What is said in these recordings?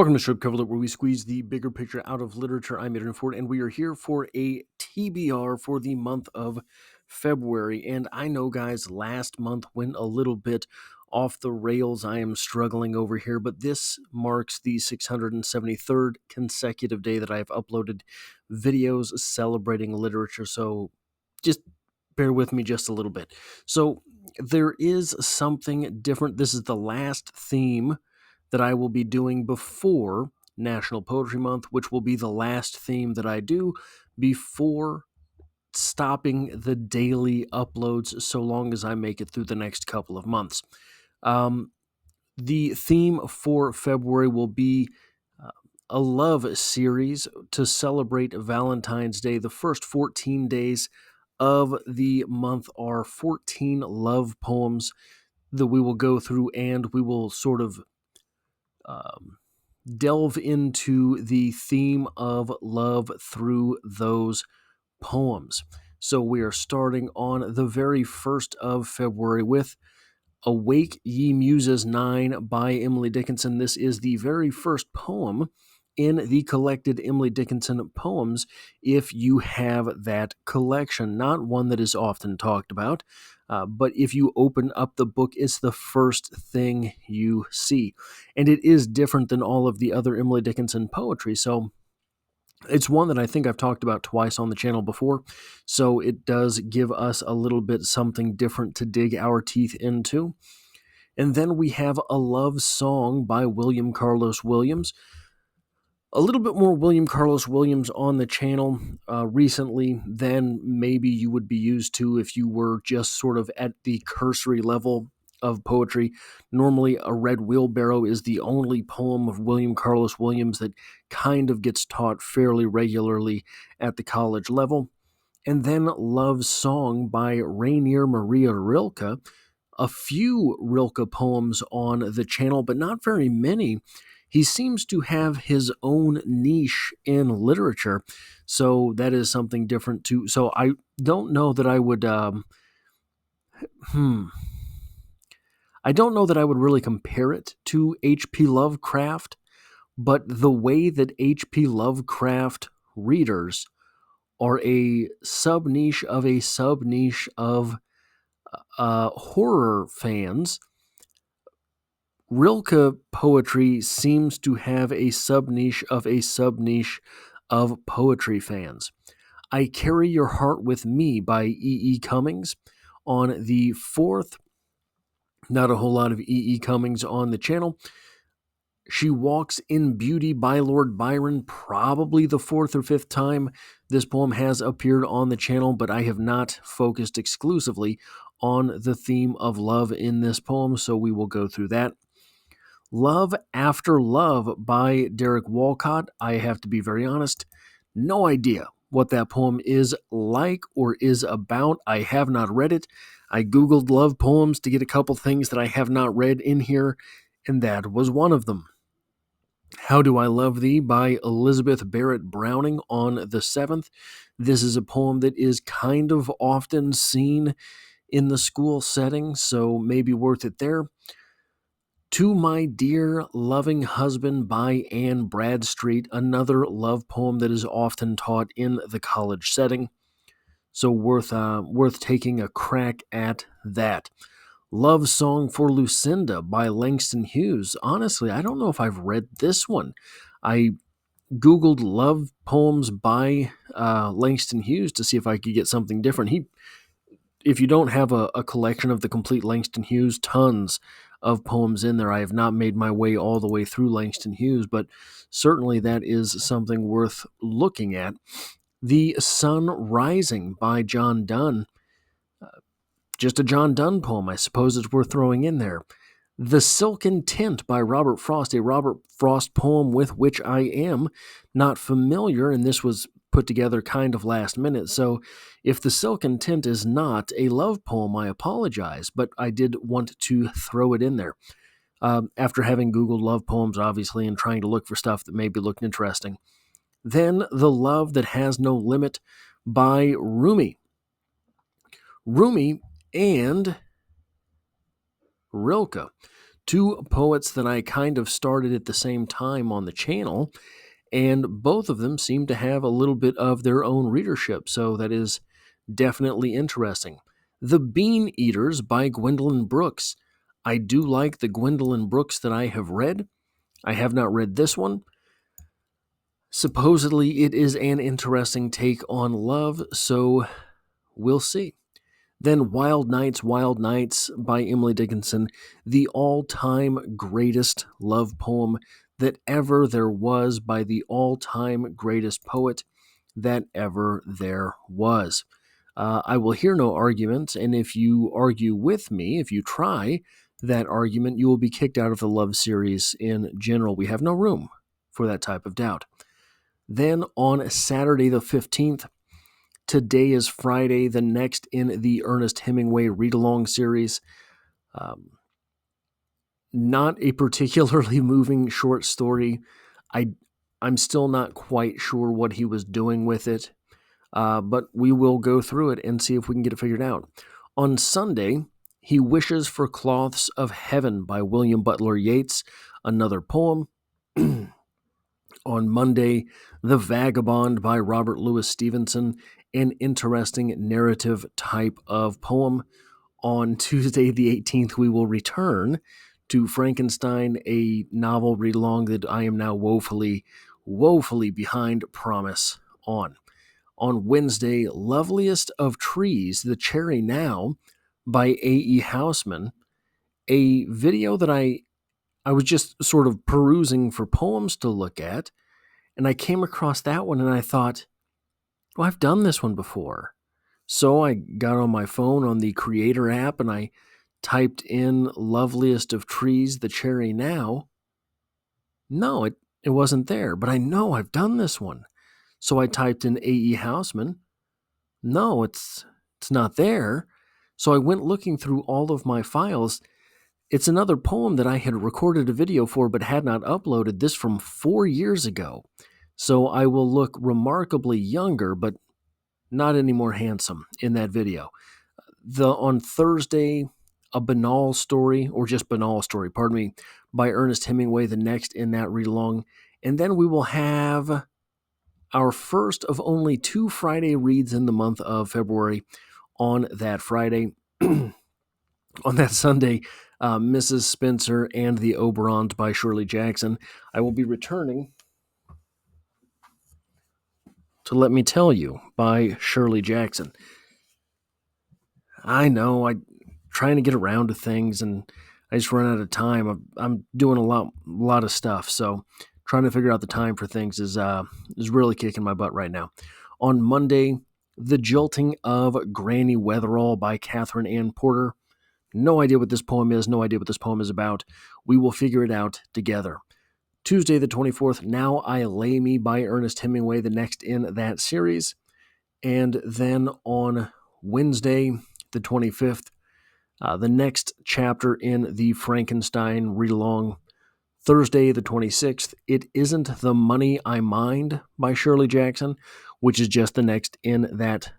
Welcome to Strip Cover Look, where we squeeze the bigger picture out of literature. I'm Aaron Ford, and we are here for a TBR for the month of February. And I know, guys, last month went a little bit off the rails. I am struggling over here, but this marks the 673rd consecutive day that I have uploaded videos celebrating literature. So just bear with me just a little bit. So there is something different. This is the last theme that I will be doing before National Poetry Month, which will be the last theme that I do before stopping the daily uploads so long as I make it through the next couple of months. The theme for February will be a love series to celebrate Valentine's Day. The first 14 days of the month are 14 love poems that we will go through, and we will sort of delve into the theme of love through those poems. So we are starting on the very 1st of February with Awake Ye Muses 9 by Emily Dickinson. This is the very first poem in the collected Emily Dickinson poems, if you have that collection. Not one that is often talked about, but if you open up the book, it's the first thing you see. And it is different than all of the other Emily Dickinson poetry, so it's one that I think I've talked about twice on the channel before, so it does give us a little bit something different to dig our teeth into. And then we have A Love Song by William Carlos Williams. A little bit more William Carlos Williams on the channel recently than maybe you would be used to if you were just sort of at the cursory level of poetry. Normally, A Red Wheelbarrow is the only poem of William Carlos Williams that kind of gets taught fairly regularly at the college level. And then Love Song by Rainier Maria Rilke. A few Rilke poems on the channel, but not very many. He seems to have his own niche in literature, so that is something different too. So I don't know that I would, I don't know that I would really compare it to H.P. Lovecraft, but the way that H.P. Lovecraft readers are a sub-niche of a sub-niche of horror fans, Rilke poetry seems to have a sub-niche of a sub-niche of poetry fans. I Carry Your Heart With Me by E.E. Cummings on the 4th. Not a whole lot of E.E. Cummings on the channel. She Walks in Beauty by Lord Byron, probably the 4th or 5th time this poem has appeared on the channel, but I have not focused exclusively on the theme of love in this poem, so we will go through that. Love After Love by Derek Walcott. I have to be very honest, no idea what that poem is like or is about. I have not read it. I googled love poems to get a couple things that I have not read in here, and that was one of them. How Do I Love Thee by Elizabeth Barrett Browning on the 7th. This is a poem that is kind of often seen in the school setting, so maybe worth it there. To My Dear Loving Husband by Anne Bradstreet, another love poem that is often taught in the college setting, so worth taking a crack at that. Love Song for Lucinda by Langston Hughes. Honestly, I don't know if I've read this one. I googled love poems by Langston Hughes to see if I could get something different. If you don't have a collection of the complete Langston Hughes, tons of poems in there. I have not made my way all the way through Langston Hughes, but certainly that is something worth looking at. The Sun Rising by John Donne. Just a John Donne poem, I suppose it's worth throwing in there. The Silken Tint by Robert Frost, a Robert Frost poem with which I am not familiar, and this was put together kind of last minute, so if The Silken Tint is not a love poem, I apologize, but I did want to throw it in there. After having Googled love poems, obviously, and trying to look for stuff that maybe looked interesting. Then The Love That Has No Limit by Rumi. Rumi and Rilke, two poets that I kind of started at the same time on the channel, and both of them seem to have a little bit of their own readership, so that is definitely interesting. The Bean Eaters by Gwendolyn Brooks. I do like the Gwendolyn Brooks that I have read. I have not read this one. Supposedly, it is an interesting take on love, so we'll see. Then Wild Nights by Emily Dickinson, the all-time greatest love poem that ever there was by the all-time greatest poet that ever there was. I will hear no argument, and if you argue with me, if you try that argument, you will be kicked out of the love series in general. We have no room for that type of doubt. Then on Saturday the 15th, today is Friday, the next in the Ernest Hemingway read-along series. Not a particularly moving short story. I'm still not quite sure what he was doing with it, but we will go through it and see if we can get it figured out. On Sunday, He Wishes for Cloths of Heaven by William Butler Yeats, another poem. On Monday, The Vagabond by Robert Louis Stevenson, an interesting narrative type of poem. On Tuesday, the 18th, we will return to Frankenstein, a novel read-along that I am now woefully behind promise on. On Wednesday, Loveliest of Trees, The Cherry Now by A.E. Housman, a video that I was just sort of perusing for poems to look at, and I came across that one and I thought, well, I've done this one before. So I got on my phone on the Creator app and I typed in Loveliest of Trees, The Cherry Now. No, it wasn't there, but I know I've done this one. So I typed in A.E. Housman. No, it's not there. So I went looking through all of my files. It's another poem that I had recorded a video for but had not uploaded, this from 4 years ago. So I will look remarkably younger, but not any more handsome in that video. On Thursday, A Banal Story, or just Banal Story, pardon me, by Ernest Hemingway, the next in that read-along. And then we will have our first of only 2 Friday reads in the month of February on that Friday. On that Sunday, Mrs. Spencer and the Oberons by Shirley Jackson. I will be returning to Let Me Tell You by Shirley Jackson. I know, I'm trying to get around to things and I just run out of time. I'm doing a lot of stuff, so trying to figure out the time for things is really kicking my butt right now. On Monday, The Jilting of Granny Weatherall by Catherine Ann Porter. No idea what this poem is, no idea what this poem is about. We will figure it out together. Tuesday the 24th, Now I Lay Me by Ernest Hemingway, the next in that series. And then on Wednesday the 25th, the next chapter in the Frankenstein read-along. Thursday the 26th, It Isn't the Money I Mind by Shirley Jackson, which is just the next in that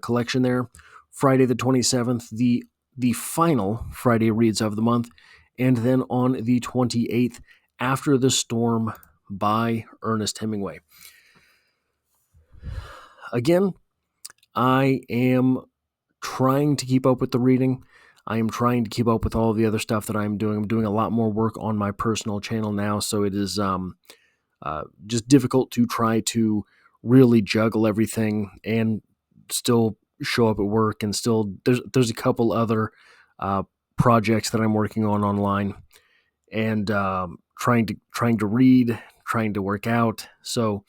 collection there. Friday the 27th, the final Friday reads of the month. And then on the 28th, After the Storm by Ernest Hemingway. Again, I am trying to keep up with the reading. I am trying to keep up with all of the other stuff that I'm doing. I'm doing a lot more work on my personal channel now, so it is just difficult to try to really juggle everything and still show up at work. And still, there's a couple other projects that I'm working on online, and trying to read, trying to work out. So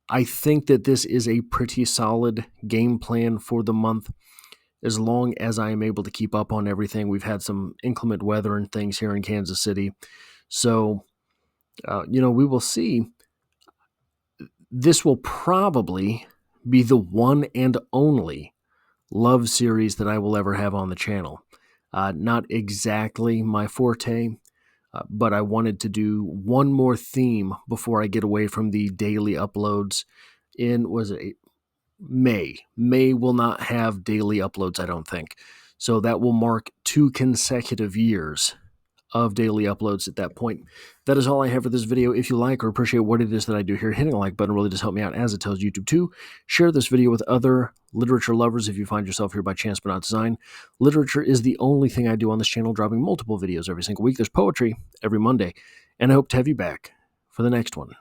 I think that this is a pretty solid game plan for the month, as long as I am able to keep up on everything. We've had some inclement weather and things here in Kansas City. So, we will see. This will probably be the one and only love series that I will ever have on the channel. Not exactly my forte, but I wanted to do one more theme before I get away from the daily uploads May. May will not have daily uploads, I don't think. So that will mark 2 consecutive years of daily uploads at that point. That is all I have for this video. If you like or appreciate what it is that I do here, hitting the like button really does help me out, as it tells YouTube to share this video with other literature lovers if you find yourself here by chance but not design. Literature is the only thing I do on this channel, dropping multiple videos every single week. There's poetry every Monday, and I hope to have you back for the next one.